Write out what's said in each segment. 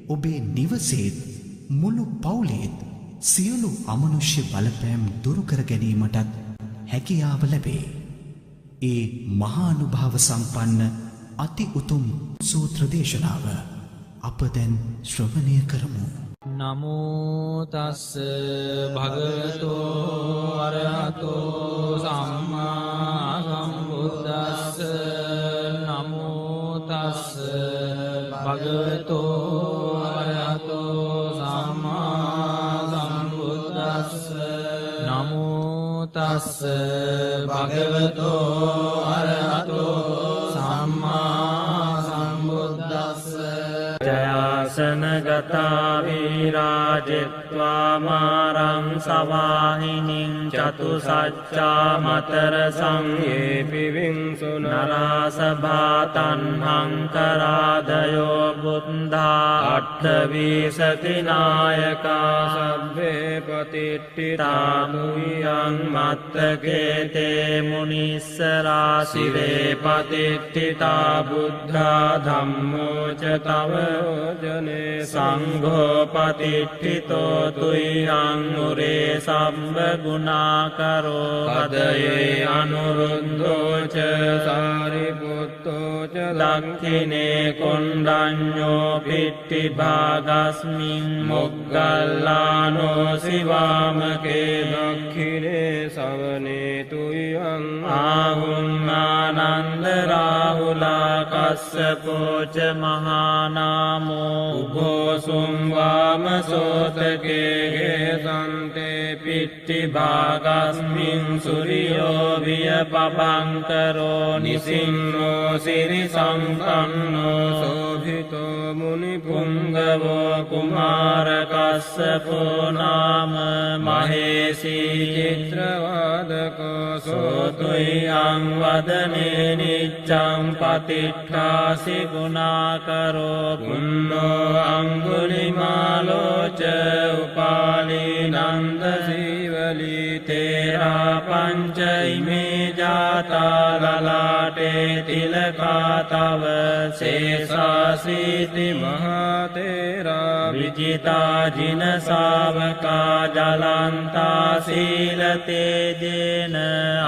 ඔබේ නිවසේත් මුළු පවුලේත් සියලු අමනුෂ්‍ය බලපෑම් දුරු කර ගැනීමටත් හැකියාව ලැබේ. ඒ මහානුභාව සම්පන්න අති උතුම් සූත්‍ර දේශනාව අප දැන් ශ්‍රවණය කරමු. නමෝ තස්ස භගවතෝ අරහතෝ සම්මා සම්බුද්දස්ස. නමෝ තස්ස භගවතෝ අරහතෝ සම්මා සම්බුද්දස්ස. නමෝ තස්ස භගවතෝ අරහතෝ සම්මා සම්බුද්දස්ස. ජයාසන ගතා විරාජෙත්වා මාරං සවාහිනින් චතු සච්චා මතර සංයේපි විංසු නරාසභා තන්හං කරාදයෝ බුද්ධා අට්ඨවීසති නායකා සබ්බේ පතිට්ඨිතා මුයං මත්තකේ තේ මුනිස්සරා සිවේ පතිට්ඨිතා බුද්ධා ධම්මෝ ච තව ඕජනේ සංඝෝ පතිට්ඨිතෝ තුයං මුරේ සම්බ ගුණාකරෝ පදයේ අනුරුද්ධෝ ච සාරිපුත්තෝ ච දක්ඛිනේ කොණ්ඩඤ්ඤෝ පිට්ටි භාගස්මින් මොග්ගල්ලානෝ සිවාමකේ දක්ඛිනේ සවනේ තුයං ආහුම්මානන්ද රාහුලා කස්සපෝ ච මහානාමෝ උභෝසුම් වාමසෝතකේ සන්තේ පිට්ටි භාගස්මින් සුරියෝ විය පබංකරෝ නිසින්නෝ සිරි සම්පන්නෝ සෝභිතෝ මුනි පුංගවෝ කුමාර කස්සපෝ නාම මහේසී චිත්‍රවාදකෝ සෝතුයං වදනේ නිච්ඡං පතිට්ඨාසි ගුණාකරෝ පුන්නෝ අංගුලිමාලෝ ච උපාලී නන්ද සීවලී තේරා පංච ඉමේ ජාතා ලලාටේ තිලකා තව සේසාසීති මහා තේරා විජිතා ජින සාවකා ජලන්තා සීල තේජේන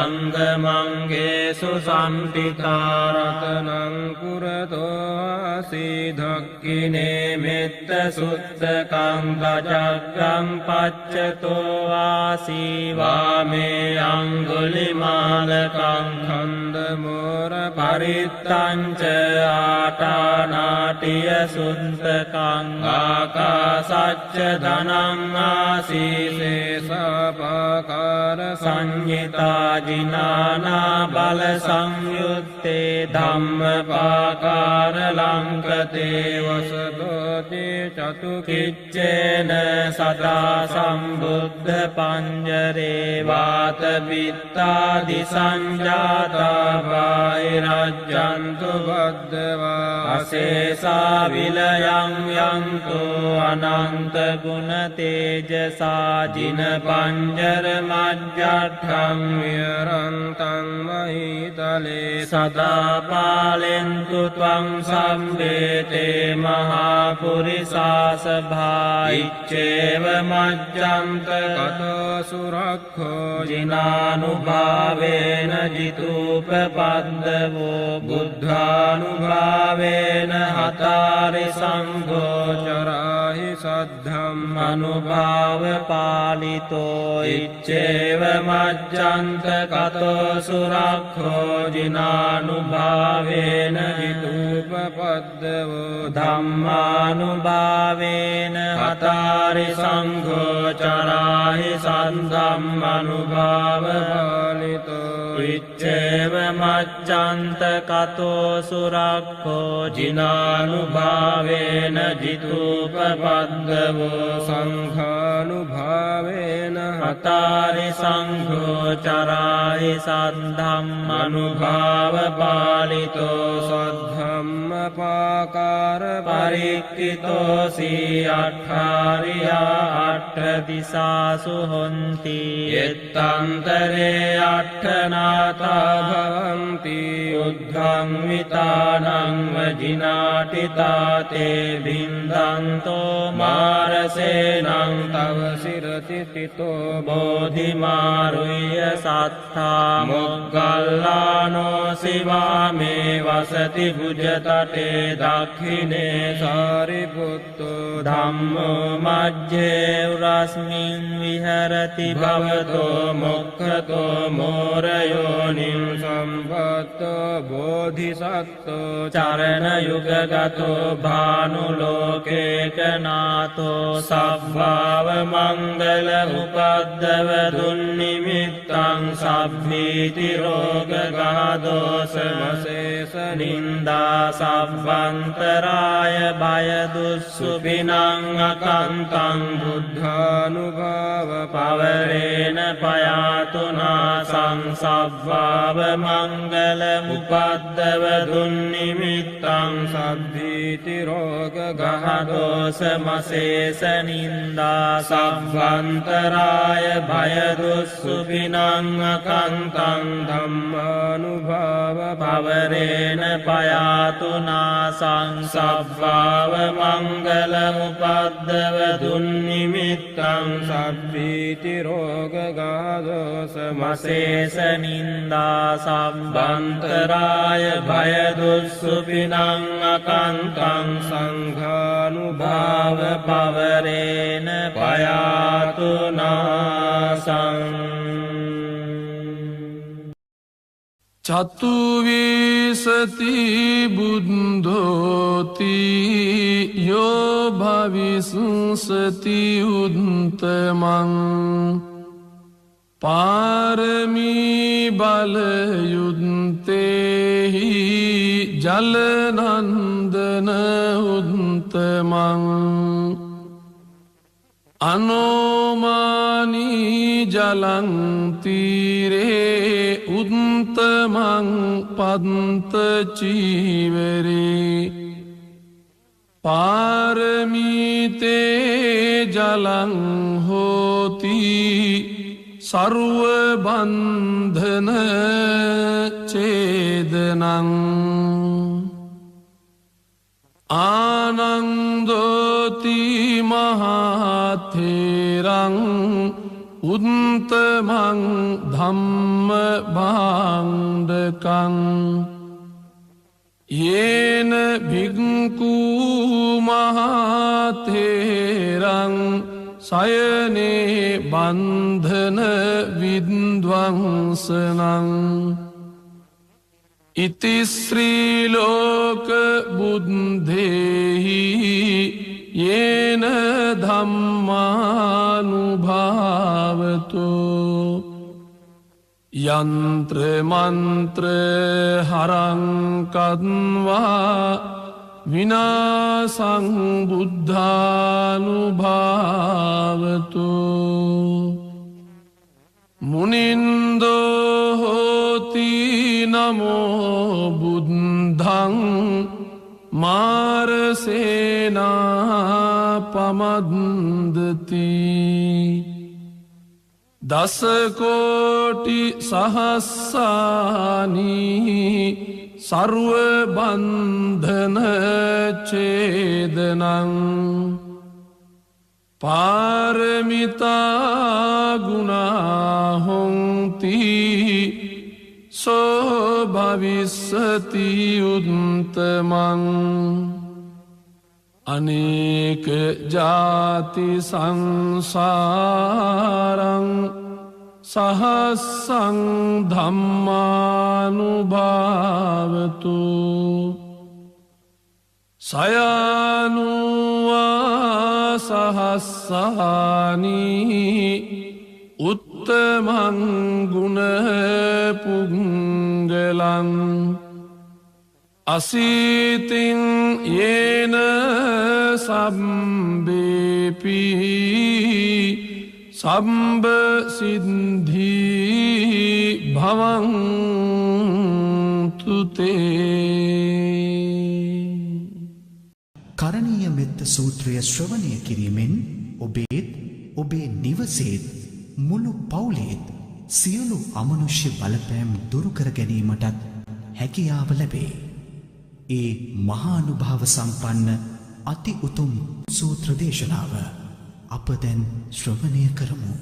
අංගමංගේසු සම්පිතා රතනං පුරතෝ ආසී ධක්ඛිනේ මෙත්ත සුත්තකං දජග්ගං පච්චතෝ ආසී වාමේ අංගුලිමාලකං ඛණ්ඩමෝර පරිත්තං ච ආටානාටිය සුත්තකං ආකාසච්ච ධනං ආසී සේසපාකාර සංඤිතා ජිනානා බල සංයුත්තේ ධම්මපාකාර ලංකතේ වසතෝති චතුකිච්චේන සදා සම්බුද්ධ පඤ්ජරේ වාත විත්තාදි සංජාතා බාහිරජ්ජන්තු බද්දවා අසේසා විලයං යන්තු අනන්ත ගුණ තේජසා ජින පඤ්ජර මජ්ජට්ඨං විරන්තං මහිතලේ සදා පාලෙන්තු ත්වං සම්බේතේ මහා පුරිසාසභා ඉච්ඡේව මජ්ජන්ත කතෝ සුරක්ඛෝ ජිනානුභාවේන ජිතූපපද්දවෝ බුද්ධානුභාවේන හතාරි සංඝෝ චරාහි සද්ධම් අනුභාව පාලිතෝ ඉච්ඡේව මජ්ජන්ත කතෝ සුරක්ඛෝ ජිනානුභාවේන ජිතූපපද්දවෝ ධම්මානුභාවේන හතාරි සංඝෝ චරාහි සද්ධම් අනුභාව පාලිතෝ ඉච්ඡේව මජ්ජන්ත කතෝ සුරක්ඛෝ ජිනානුභාවේන ජිතූපපද්දවෝ පද්දවෝ සංඝානුභාවේන හතාරි සංඝෝ චරාහි සද්ධම්මනුභාව පාලිතෝ සද්ධම්ම පාකාර පරික්ඛිතෝ සී අට්ඨාරියා අට්ඨ දිසාසු හොන්ති යත්තන්තරේ අට්ඨනාතා භවಂತಿ උද්ධං විතානං වජිනාටිතාතේ බින්දන්තෝ මාරසේනං තව සිරති තිතෝ බෝධිමාරුය්‍ය සත්තා මොග්ගල්ලානෝ සිවාමේ වසති බුජතටේ දක්ඛිනේ සාරිපුත්තෝ ධම්මෝ මජ්ජේ උරස්මින් විහරති භවතෝ මොක්ඛතෝ මෝරයෝනිං සම්පත්තෝ බෝධිසත්තෝ චරණ යුගගතෝ භානුලෝකේකනාතෝ සබ්භාව මංගල උපද්දව දුන්නිමිත්තං සබ්බීති රෝග ගාදෝස මසේස නින්දා සබ්බන්තරාය බය දුස්සුබිනං අකන්තං බුද්ධානුභාව පවරේන පයාතුනා සංසබ්භාව මංගල උපද්දව දුන්නිමිත්තං සබ්බීති රෝග ගහදෝස මසේස නින්දා සබ්බන්තරාය භය දුස්සුබිනං අකන්තං ධම්මානුභාව පවරේන පයාතුනා සංසබ්භාව මංගල උපද්දව දුන්නිමිත්තං සබ්බීති රෝග ගාදෝස මසේස නින්දා සබ්බන්තරාය භය දුස්සුබිනං අකන්තං සංඝානුභාව පවරේන පයාතුනාසං චතුවිසති බුද්ධෝති යෝ භවිසුසති උත්තමං පාරමී බලයුත්තේහි ජලනන්දන උත්තමං අනෝමානී ජලන්තීරේ උත්තමං පන්ත චීවරේ පාරමීතේ ජලං හෝති සරුව බන්ධන චේදනං ආනන්දෝති මහතේරං උත්තමං ධම්ම භාණ්ඩකං යේන භික්ඛු මහතේරං සයනේ බන්ධන විද්වංසනං ඉති ශ්‍රී ලෝක බුද්ධේහි යේන ධම්මානුභාවතෝ යන්ත්‍ර මන්ත්‍ර හරංකත්වා විනාසං බුද්ධානුභාවතෝ මුනින්දෝ හෝති නමෝ බුද්ධං මාරසේනා පමද්දති දසකෝටි සහස්සානී සර්ව බන්ධන චේදනං පාරමිතා ගුණාහොන්ති සෝ භවිස්සති උත්තමං අනේක ජාති සංසාරං සහස්සං ධම්මානුභාවතු සයනුවා සහස්සානී උත්තමං ගුණ පුංගලං අසීතින් යේන සම්බේපි සම්බ සිද්ධී භවන්තුතේ. කරණීය මෙත්ත සූත්‍රය ශ්‍රවණය කිරීමෙන් ඔබේත් ඔබේ නිවසේත් මුළු පවුලේත් සියලු අමනුෂ්‍ය බලපෑම් දුරු කර ගැනීමටත් හැකියාව ලැබේ. ඒ මහානුභාව සම්පන්න අති උතුම් සූත්‍ර දේශනාව අප දැන් ශ්‍රවණය කරමු.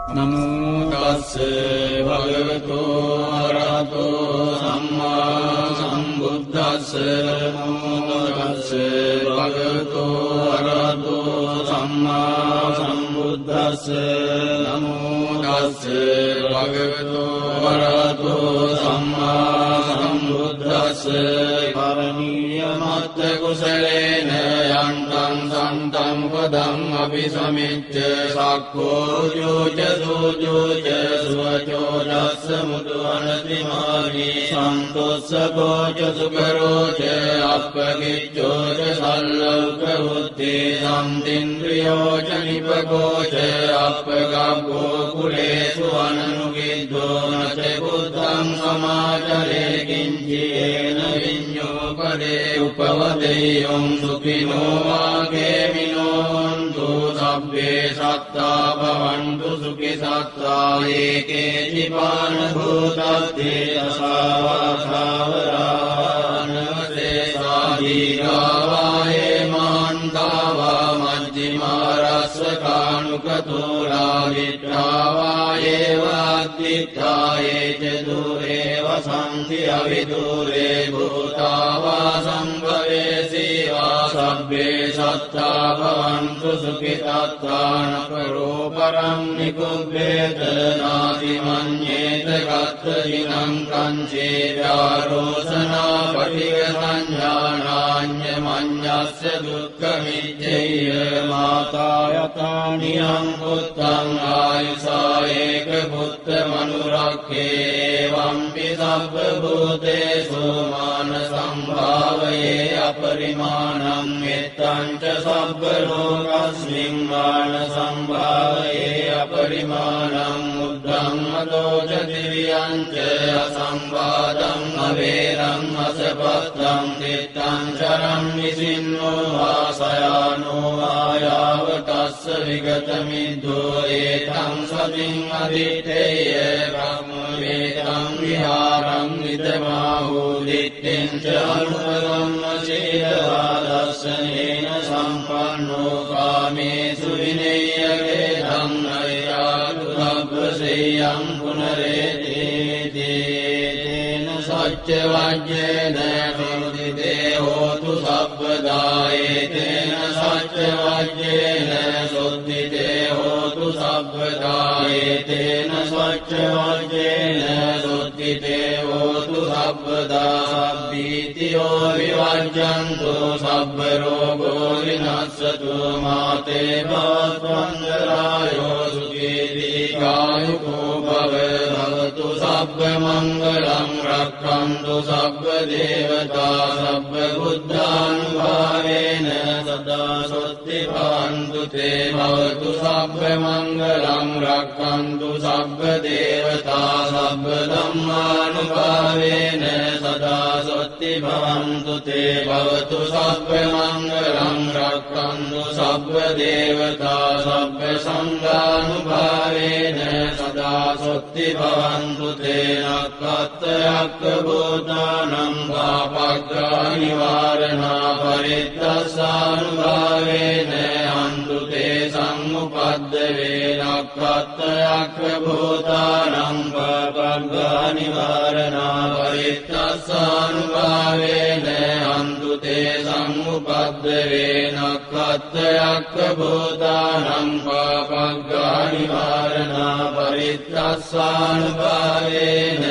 නමෝ තස්ස භගවතෝ අරහතෝ සම්මා සම්බුද්දස්ස. නමෝ තස්ස භගවතෝ අරහතෝ සම්මා සම්බුද්දස්ස. නමෝ තස්ස භගවතෝ අරහතෝ සම්මා සම්බුද්දස්ස. කරණීය මත්ත කුසලේන යන්තං සන්තං පදං අபிසමිච්ඡ සක්ඛෝ යෝච සෝජෝච සුවචෝදස්ස මුදු අනතිමානි සන්තොස්සකෝච සුකරෝච අප්පකිච්ඡෝච සල්ලෞක උත්තේ සම්තින්ද්‍රියෝච නිපකෝච අප්පගබ්බෝ කුලේසු අනනුගිද්දෝ නච බුද්ධං සමාචරේ කිංචේන විඤ්ඤෝ පදේ උපවදෙය්‍යං සුඛිනෝ වාගේමිනෝ හන්තු සබ්බේ සත්තා භවන්තු සුඛි සත්තා ඒකේ ජීවාන භූතත්තේ අසාවාසාවරානවසේ සාදීගාවායේ මාන්තාවා මජ්ජිමාරස්සකානුකතෝලා විට්ඨාවායේ වාද්දිත්තායේ ච දුරේ වසන්ති අවිදුරේ භූතාවා සම්භවේසීවා සබ්බේ සත්තා භවන්තු සුඛිතාත්තාන කරෝ පරම් නිකුබ්බේත නාති මඤ්ඤේත ගත්ත දිනං කංචේ යාරෝසනා පටිග සංඥානාඤ්ඤ මඤ්ඤස්ස දුක්ඛ මිච්ඡේය මාතා යතානියං පුත්තං ආයුසා ඒක පුත්ත මනුරක්ඛේ වම්පි සබ්බ භූතේසු මාන සම්භාවයේ අපරිමාණං මෙත්තං ච සබ්බ ලෝකස්මින් මාන සම්භාවයේ අපරිමාණං උද්ධං මදෝච දිව්‍යං ච අසම්බාධං අවේරං අසපත්තං තිත්තං චරං නිසින්නෝ ආසයානෝ ආයාව තස්ස විගත මිද්දෝ ඒතං සතින් අදිත්තේය බ්‍රහ්ම වේදං විහාරං විදමාහෝ දිත්තෙන් ච අනුපගම්ම සීලවා දස්සනේන සම්පන්නෝ කාමේසු විනේයගේ ධම්මයාතු අබ්බසෙයං පුනරේතේ තේන සච්ච වජ්ජේන සුදිතේ හෝතු සබ්බදායේ තේන සච්ච වජ්ජේන සුද්ධිතේ හෝතු සබ්බදායේ තේන සච්ච වජ්ජේන සුද්ධිතේ හෝතු සබ්බදා සබ්බීතියෝ විවජ්ජන්තු සබ්බ රෝගෝ විනස්සතු මාතේ භවත්වන්දරායෝ සුඛී දීඝායුකෝ භව භවතු සබ්බ මංගලං රක්ඛන්තු සබ්බ දේවතා සබ්බ බුද්ධානුභාවේන සදා සොත්ති භවන්තු තේ භවතු සබ්බ මංගලං රක්ඛන්තු සබ්බ දේවතා සබ්බ ධම්මානුභාවේන සදා සොත්ති භවන්තු තේ භවතු සබ්බ මංගලං රක්ඛන්තු සබ්බ දේවතා සබ්බ සංඝානුභාවේන සදා සොත්ති භවන්තු තේ නක්ඛත්ථයක්ඛ භූතානං පාපග්ගා නිවාරණා පරිත්තස්සානුභාවේන අන්තු තේ සම්මුපද්දවේ නක්ඛත්ථයක්ඛ භූතානං පාපග්ගා නිවාරණා පරිත්තස්සානුභාවේන අන්තු තේ සම්මුපද්දවේ නක්ඛත්ථයක්ඛ භූතානං පාපග්ගා නිවාරණා පරිත්තස්සානුභාවේන